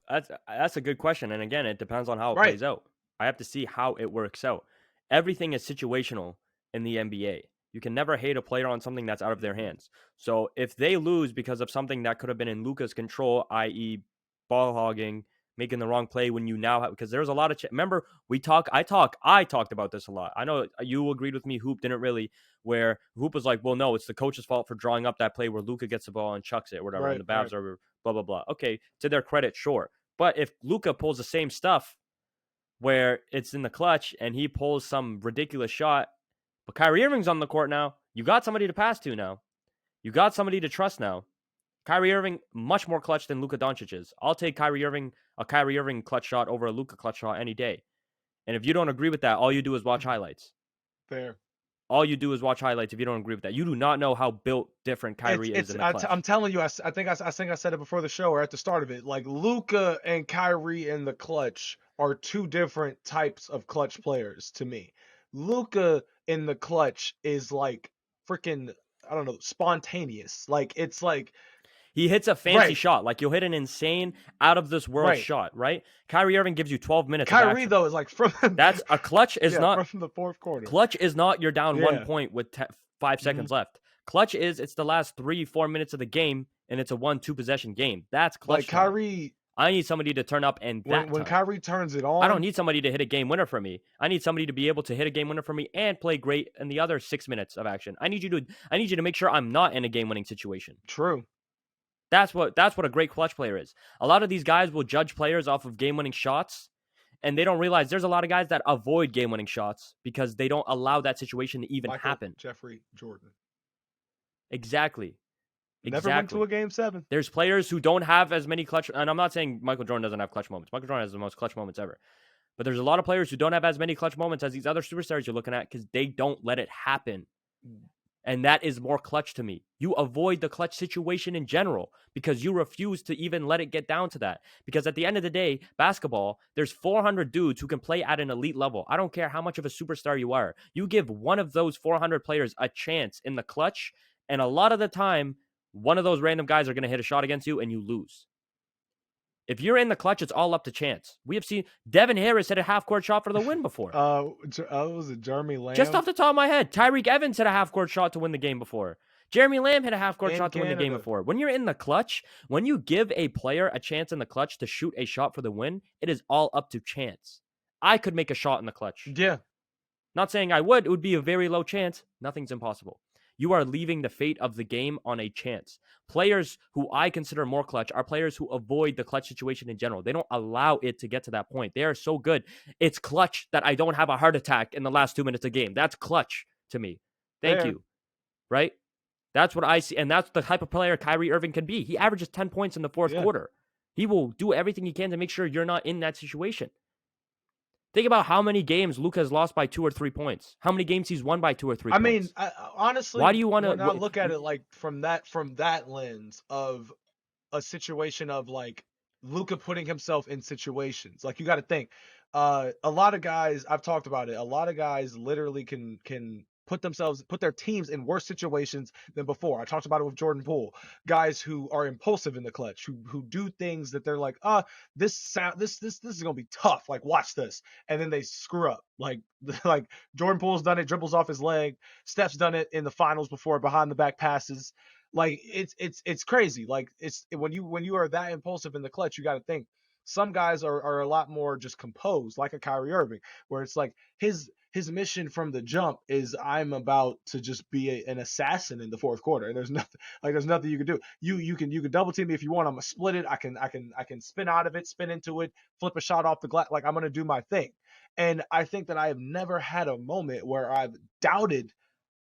That's a good question, and again, it depends on how it plays out. I have to see how it works out. Everything is situational in the NBA. You can never hate a player on something that's out of their hands. So if they lose because of something that could have been in Luka's control, i.e. ball hogging, making the wrong play when you now have, because there's a lot of remember I talked about this a lot. I know you agreed with me. Hoop didn't really, where Hoop was like, well, no, it's the coach's fault for drawing up that play where Luka gets the ball and chucks it or whatever, and the Mavs are blah blah blah. Okay, to their credit, sure, but if Luka pulls the same stuff where it's in the clutch and he pulls some ridiculous shot, but Kyrie Irving's on the court now, you got somebody to pass to now, you got somebody to trust now. Kyrie Irving, much more clutch than Luka Doncic is. I'll take a Kyrie Irving clutch shot over a Luka clutch shot any day. And if you don't agree with that, all you do is watch highlights. Fair. All you do is watch highlights if you don't agree with that. You do not know how built different Kyrie is in the clutch. I'm telling you, I think I said it before the show or at the start of it. Like, Luka and Kyrie in the clutch are two different types of clutch players to me. Luka in the clutch is like freaking, I don't know, spontaneous. Like, it's like, he hits a fancy shot. Like, you'll hit an insane, out-of-this-world shot, right? Kyrie Irving gives you 12 minutes Kyrie, of action. though, is like from... That's a clutch is not... from the fourth quarter. Clutch is not you're down 1 point with 5 seconds left. Clutch is it's the last 3-4 minutes of the game, and it's a 1-2 possession game. That's clutch. Like, Kyrie... I need somebody to turn up, and when Kyrie turns it on... I don't need somebody to hit a game winner for me. I need somebody to be able to hit a game winner for me and play great in the other 6 minutes of action. I need you to make sure I'm not in a game-winning situation. True. That's what a great clutch player is. A lot of these guys will judge players off of game-winning shots, and they don't realize there's a lot of guys that avoid game-winning shots because they don't allow that situation to even happen. Jeffrey Jordan. Exactly. Never went to a game 7. There's players who don't have as many clutch, and I'm not saying Michael Jordan doesn't have clutch moments. Michael Jordan has the most clutch moments ever. But there's a lot of players who don't have as many clutch moments as these other superstars you're looking at because they don't let it happen. And that is more clutch to me. You avoid the clutch situation in general because you refuse to even let it get down to that. Because at the end of the day, basketball, there's 400 dudes who can play at an elite level. I don't care how much of a superstar you are. You give one of those 400 players a chance in the clutch, and a lot of the time, one of those random guys are going to hit a shot against you and you lose. If you're in the clutch, it's all up to chance. We have seen Devin Harris hit a half-court shot for the win before. Was it Jeremy Lamb? Just off the top of my head, Tyreek Evans hit a half-court shot to win the game before. Jeremy Lamb hit a half-court shot to win the game before. When you're in the clutch, when you give a player a chance in the clutch to shoot a shot for the win, it is all up to chance. I could make a shot in the clutch. Yeah. Not saying I would. It would be a very low chance. Nothing's impossible. You are leaving the fate of the game on a chance. Players who I consider more clutch are players who avoid the clutch situation in general. They don't allow it to get to that point. They are so good. It's clutch that I don't have a heart attack in the last 2 minutes of game. That's clutch to me. Thank you. Right? That's what I see. And that's the type of player Kyrie Irving can be. He averages 10 points in the fourth quarter. He will do everything he can to make sure you're not in that situation. Think about how many games Luka has lost by 2 or 3 points. How many games he's won by 2 or 3 points. I mean, honestly, why do you want to not look at it like from that lens of a situation of like Luka putting himself in situations? Like, you got to think, a lot of guys, I've talked about it. A lot of guys literally can put their teams in worse situations than before. I talked about it with Jordan Poole. Guys who are impulsive in the clutch, who do things that they're like, this is gonna be tough. Like, watch this, and then they screw up. Like Jordan Poole's done it, dribbles off his leg. Steph's done it in the finals before, behind the back passes. Like, it's crazy. Like, it's when you are that impulsive in the clutch, you got to think. Some guys are a lot more just composed, like a Kyrie Irving, where it's like his mission from the jump is, I'm about to just be an assassin in the fourth quarter, and there's nothing you can do. You can double team me if you want. I'm gonna split it. I can spin out of it, spin into it, flip a shot off the glass. Like, I'm gonna do my thing. And I think that I have never had a moment where I've doubted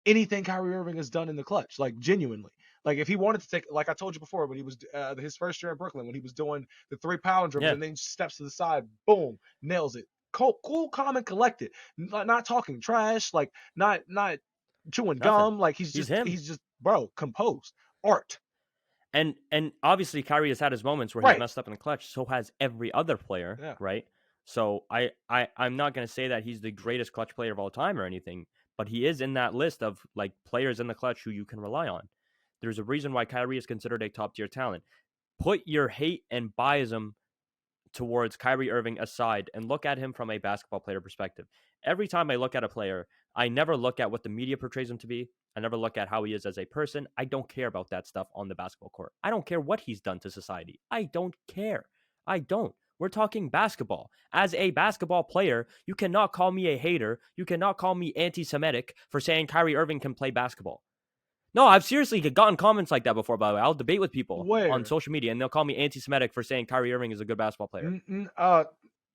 anything Kyrie Irving has done in the clutch, like, genuinely. Like, if he wanted to take, like I told you before, when he was his first year in Brooklyn, when he was doing the 3-pound dribbles and then steps to the side, boom, nails it. Cool, calm, and collected. Not talking trash, like not chewing gum. Like, he's just bro, composed. Art. And obviously Kyrie has had his moments where he's messed up in the clutch. So has every other player, right? So I'm not going to say that he's the greatest clutch player of all time or anything, but he is in that list of like players in the clutch who you can rely on. There's a reason why Kyrie is considered a top-tier talent. Put your hate and biasm towards Kyrie Irving aside and look at him from a basketball player perspective. Every time I look at a player, I never look at what the media portrays him to be. I never look at how he is as a person. I don't care about that stuff on the basketball court. I don't care what he's done to society. I don't care. I don't. We're talking basketball. As a basketball player, you cannot call me a hater. You cannot call me anti-Semitic for saying Kyrie Irving can play basketball. No, I've seriously gotten comments like that before, by the way. I'll debate with people on Where? social media, and they'll call me anti-Semitic for saying Kyrie Irving is a good basketball player. Uh,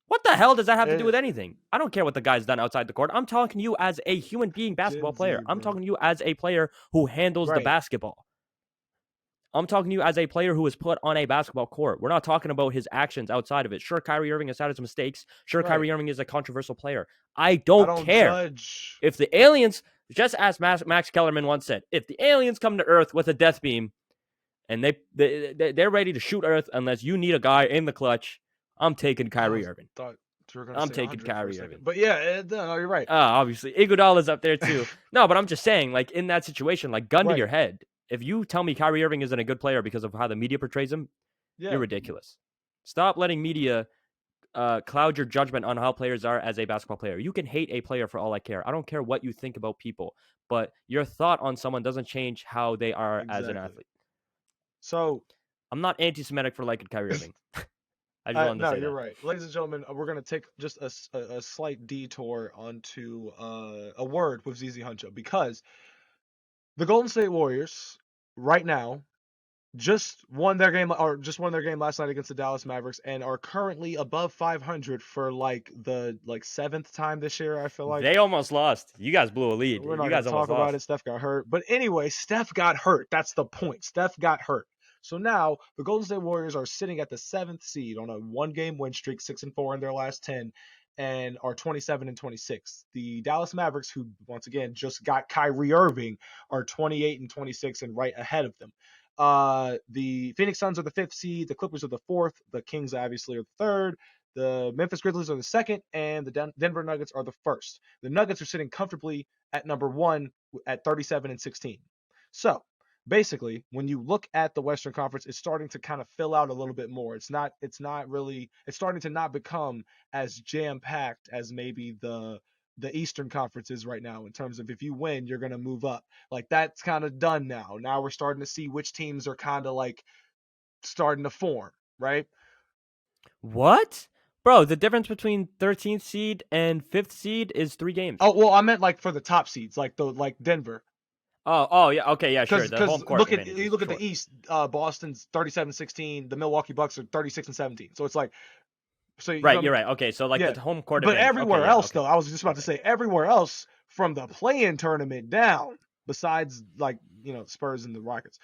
What the hell does that have to do with anything? I don't care what the guy's done outside the court. I'm talking to you as a human being basketball Gen player. Z, I'm bro. talking to you as a player who handles the Right. basketball. I'm talking to you as a player who was put on a basketball court. We're not talking about his actions outside of it. Sure, Kyrie Irving has had his mistakes. Sure, Right. Kyrie Irving is a controversial player. I I don't don't care. judge. If the aliens, just as Max Kellerman once said, if the aliens come to Earth with a death beam and they're ready to shoot Earth unless you need a guy in the clutch, I'm taking Kyrie Irving. Thought you were gonna I'm say taking 100 for a Kyrie second. Irving. But yeah, no, you're right. Obviously, Iguodala's up there too. No, but I'm just saying, like in that situation, like gun to your head, if you tell me Kyrie Irving isn't a good player because of how the media portrays him, you're ridiculous. Stop letting media cloud your judgment on how players are as a basketball player. You can hate a player for all I care. I don't care what you think about people, but your thought on someone doesn't change how they are as an athlete. So I'm not anti-Semitic for liking Kyrie Irving. I just wanted to say you're that. right. Ladies and gentlemen, we're going to take just a slight detour onto a word with ZZ Huncho because the Golden State Warriors right now just won their game last night against the Dallas Mavericks and are currently above 500 for the seventh time this year, I feel like. They almost lost. You guys blew a lead. We're not You going guys to almost talk about lost. it. Steph got hurt. But anyway, Steph got hurt. That's the point. Steph got hurt. So now the Golden State Warriors are sitting at the 7th seed on a 1-game win streak, 6-4 in their last 10, and are 27-26. The Dallas Mavericks, who once again just got Kyrie Irving, are 28-26 and right ahead of them. The Phoenix Suns are the 5th seed, the Clippers are the 4th, the Kings obviously are the 3rd, the Memphis Grizzlies are the 2nd, and the Denver Nuggets are the 1st. The Nuggets are sitting comfortably at number 1 at 37-16. So basically, when you look at the Western Conference, it's starting to kind of fill out a little bit more. It's starting to not become as jam-packed as maybe the Eastern Conference is right now in terms of if you win, you're going to move up. Like that's kind of done now. Now we're starting to see which teams are kind of like starting to form, right? What? Bro, the difference between 13th seed and 5th seed is 3 games. Oh, well, I meant like for the top seeds, like Denver. Oh, yeah, okay, yeah, sure. The home Because court look at advantage, the East. Boston's 37-16. The Milwaukee Bucks are 36-17. So it's like, so right, you're right. Okay, so yeah. the home court But advantage. everywhere Okay, yeah, else, okay. though, I was just about to say everywhere else from the play-in tournament down, besides Spurs and the Rockets,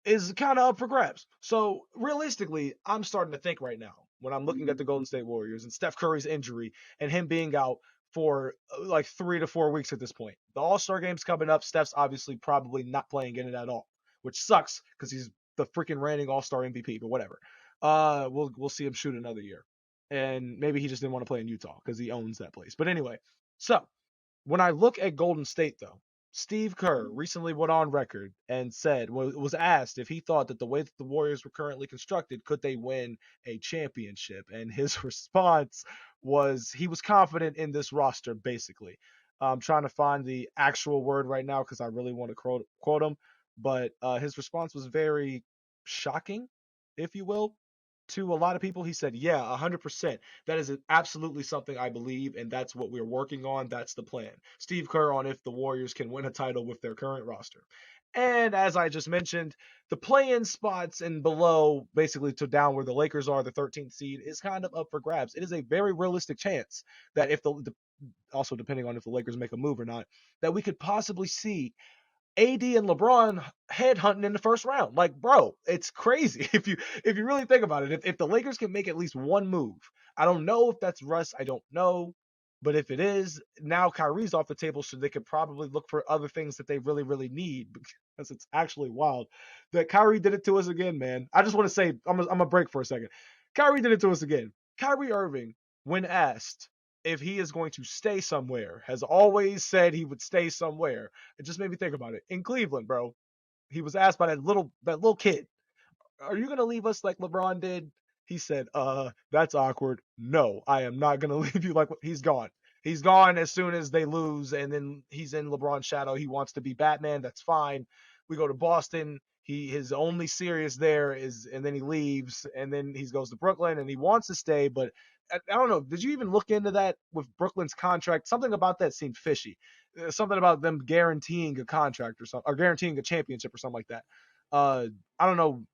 is kind of up for grabs. So realistically, I'm starting to think right now when I'm looking at the Golden State Warriors and Steph Curry's injury and him being out for like 3 to 4 weeks at this point. The All-Star game's coming up. Steph's obviously probably not playing in it at all, which sucks because he's the freaking reigning All-Star MVP, but whatever. We'll see him shoot another year. And maybe he just didn't want to play in Utah because he owns that place. But anyway, so when I look at Golden State, though, Steve Kerr recently went on record and said, was asked if he thought that the way that the Warriors were currently constructed, could they win a championship? And his response was he was confident in this roster, basically. I'm trying to find the actual word right now because I really want to quote him. But his response was very shocking, if you will, to a lot of people. He said, yeah, 100%. That is absolutely something I believe, and that's what we're working on. That's the plan. Steve Kerr on if the Warriors can win a title with their current roster. And as I just mentioned, the play-in spots and below, basically to down where the Lakers are, the 13th seed, is kind of up for grabs. It is a very realistic chance that if also depending on if the Lakers make a move or not, that we could possibly see AD and LeBron headhunting in the first round. Like, bro, it's crazy if you really think about it. If the Lakers can make at least one move, I don't know if that's Russ. I don't know. But if it is, now Kyrie's off the table, so they could probably look for other things that they really, really need, because it's actually wild that Kyrie did it to us again, man. I just want to say, I'm going to break for a second. Kyrie did it to us again. Kyrie Irving, when asked if he is going to stay somewhere, has always said he would stay somewhere. It just made me think about it. In Cleveland, bro, he was asked by that little kid, "Are you gonna leave us like LeBron did?" He said, that's awkward. No, I am not gonna leave you like he's gone. He's gone as soon as they lose, and then he's in LeBron's shadow. He wants to be Batman. That's fine. We go to Boston. His only serious there is, and then he leaves, and then he goes to Brooklyn, and he wants to stay, but I don't know. Did you even look into that with Brooklyn's contract? Something about that seemed fishy. Something about them guaranteeing a contract or something, or guaranteeing a championship or something like that. I don't know.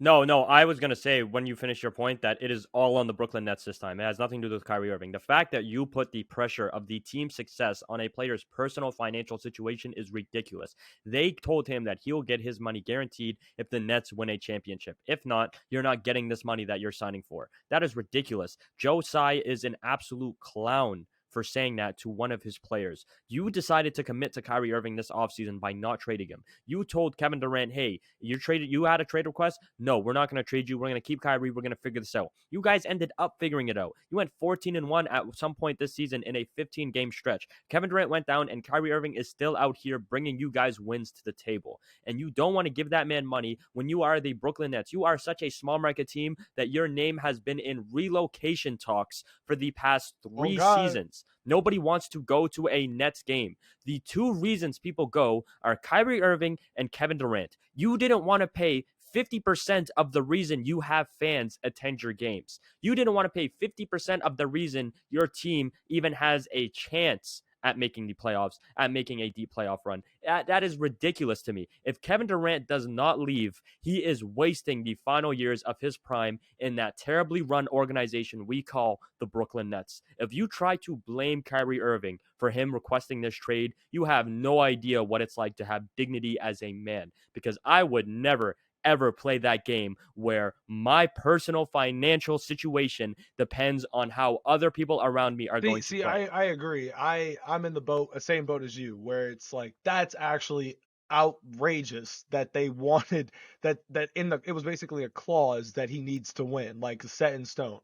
No, I was gonna say when you finish your point that it is all on the Brooklyn Nets this time. It has nothing to do with Kyrie Irving. The fact that you put the pressure of the team's success on a player's personal financial situation is ridiculous. They told him that he'll get his money guaranteed if the Nets win a championship. If not, you're not getting this money that you're signing for. That is ridiculous. Joe Tsai is an absolute clown for saying that to one of his players. You decided to commit to Kyrie Irving this offseason by not trading him. You told Kevin Durant, hey, you had a trade request? No, we're not going to trade you. We're going to keep Kyrie. We're going to figure this out. You guys ended up figuring it out. You went 14-1 at some point this season in a 15-game stretch. Kevin Durant went down, and Kyrie Irving is still out here bringing you guys wins to the table. And you don't want to give that man money when you are the Brooklyn Nets. You are such a small market team that your name has been in relocation talks for the past Oh 3 seasons. Nobody wants to go to a Nets game. The two reasons people go are Kyrie Irving and Kevin Durant. You didn't want to pay 50% of the reason you have fans attend your games. You didn't want to pay 50% of the reason your team even has a chance at making the playoffs, at making a deep playoff run. That is ridiculous to me. If Kevin Durant does not leave, he is wasting the final years of his prime in that terribly run organization we call the Brooklyn Nets. If you try to blame Kyrie Irving for him requesting this trade, you have no idea what it's like to have dignity as a man, because I would never ever play that game where my personal financial situation depends on how other people around me are going to See, play. I agree. I'm in the same boat as you, where it's like that's actually outrageous that they wanted that in the it was basically a clause that he needs to win, like set in stone.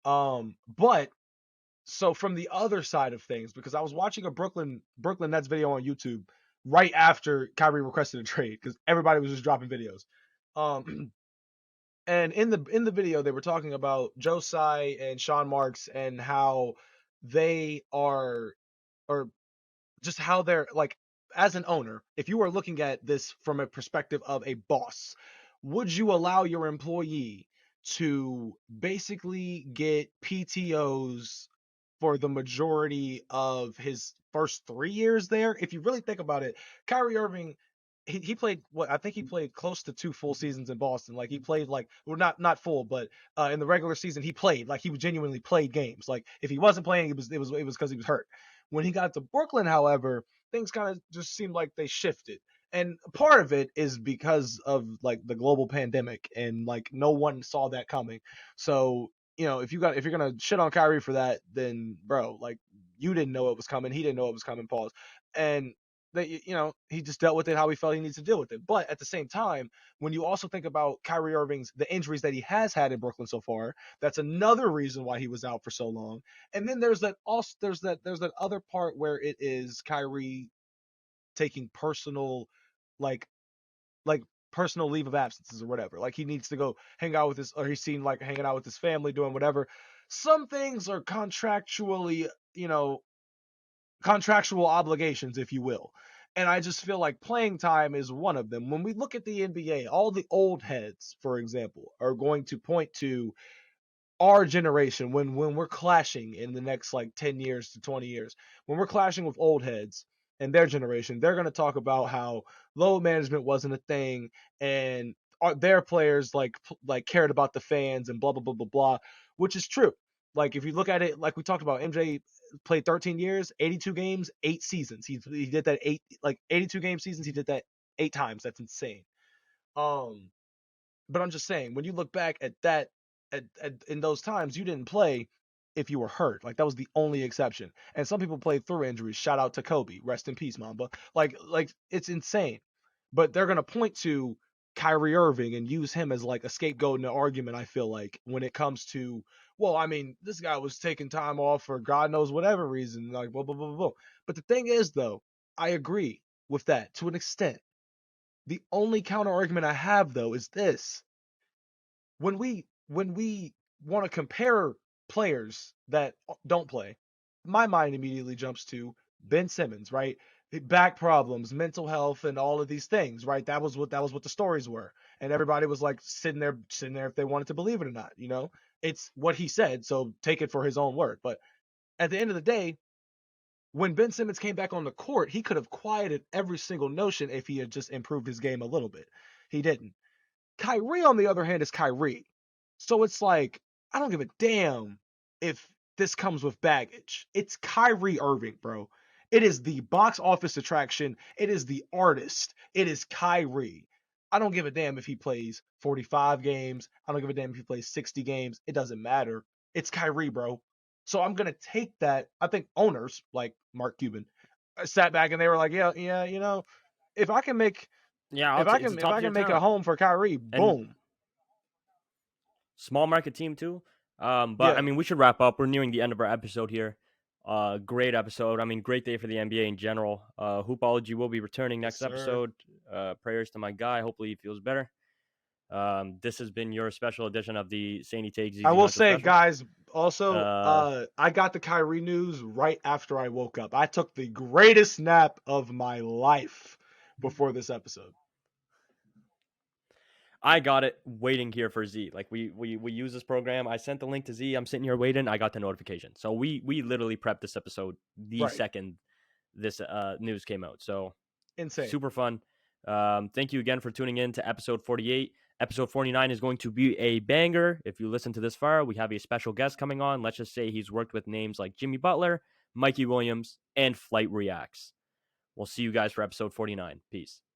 But so from the other side of things, because I was watching a Brooklyn Nets video on YouTube right after Kyrie requested a trade, because everybody was just dropping videos. Um, and in the video they were talking about Joe Tsai and Sean Marks and how they are, or just how they're like, as an owner, if you were looking at this from a perspective of a boss, would you allow your employee to basically get PTOs for the majority of his first 3 years there? If you really think about it, Kyrie Irving, he played what I think he played close to 2 full seasons in Boston. Like he played like, well, not full, but in the regular season he played, like he genuinely played games. Like if he wasn't playing, it was because he was hurt. When he got to Brooklyn, however, things kind of just seemed like they shifted. And part of it is because of like the global pandemic, and like no one saw that coming. So, if you're gonna shit on Kyrie for that, then bro, like you didn't know it was coming. He didn't know it was coming. Pause. And that, he just dealt with it how he felt he needs to deal with it. But at the same time, when you also think about Kyrie Irving's the injuries that he has had in Brooklyn so far, that's another reason why he was out for so long. And then there's that other part where it is Kyrie taking personal, like like personal leave of absences or whatever. Like he needs to go hang out with his, or he's seen like hanging out with his family doing whatever. Some things are contractually, contractual obligations, if you will. And I just feel like playing time is one of them. When we look at the NBA, all the old heads, for example, are going to point to our generation when we're clashing in the next like 10 years to 20 years. When we're clashing with old heads and their generation, they're going to talk about how load management wasn't a thing, and their players like cared about the fans and blah blah blah blah blah, which is true. Like if you look at it, like we talked about, MJ played 13 years, 82 games, 8 seasons. He did that 82 game seasons. He did that 8 times. That's insane. Um but I'm just saying, when you look back at that, in those times, you didn't play if you were hurt. Like that was the only exception. And some people played through injuries. Shout out to Kobe. Rest in peace, Mamba. Like it's insane. But they're gonna point to Kyrie Irving and use him as like a scapegoat in the argument. I feel like when it comes to, well, I mean, this guy was taking time off for God knows whatever reason, like blah blah blah blah. Blah. But the thing is, though, I agree with that to an extent. The only counter argument I have though is this: when we want to compare players that don't play, my mind immediately jumps to Ben Simmons, right? back problems, mental health, and all of these things, right? That was what the stories were, and everybody was like sitting there if they wanted to believe it or not. It's what he said, so take it for his own word. But at the end of the day, when Ben Simmons came back on the court, he could have quieted every single notion if he had just improved his game a little bit. He didn't. Kyrie, on the other hand, is Kyrie. So it's like, I don't give a damn if this comes with baggage. It's Kyrie Irving, bro. It is the box office attraction. It is the artist. It is Kyrie. I don't give a damn if he plays 45 games. I don't give a damn if he plays 60 games. It doesn't matter. It's Kyrie, bro. So I'm going to take that. I think owners like Mark Cuban sat back and they were like, yeah, yeah, if I can make Yeah, if I it's a can if top I tier can make a talent home for Kyrie, and boom. small market team too. But I Yeah. mean, we should wrap up. We're nearing the end of our episode here. Great episode. I mean, great day for the NBA in general. Hoopology will be returning Yes, next sir. episode. Prayers to my guy. Hopefully he feels better. This has been your special edition of the Sandy Takes I Easy will Huncho say, special. guys, also, Uh, I got the Kyrie news right after I woke up. I took the greatest nap of my life before this episode. I got it waiting here for Z. Like we use this program. I sent the link to Z. I'm sitting here waiting. I got the notification. So we literally prepped this episode the Right. second this news came out. So Insane. super fun. Thank you again for tuning in to episode 48. Episode 49 is going to be a banger. If you listen to this far, we have a special guest coming on. Let's just say he's worked with names like Jimmy Butler, Mikey Williams, and Flight Reacts. We'll see you guys for episode 49. Peace.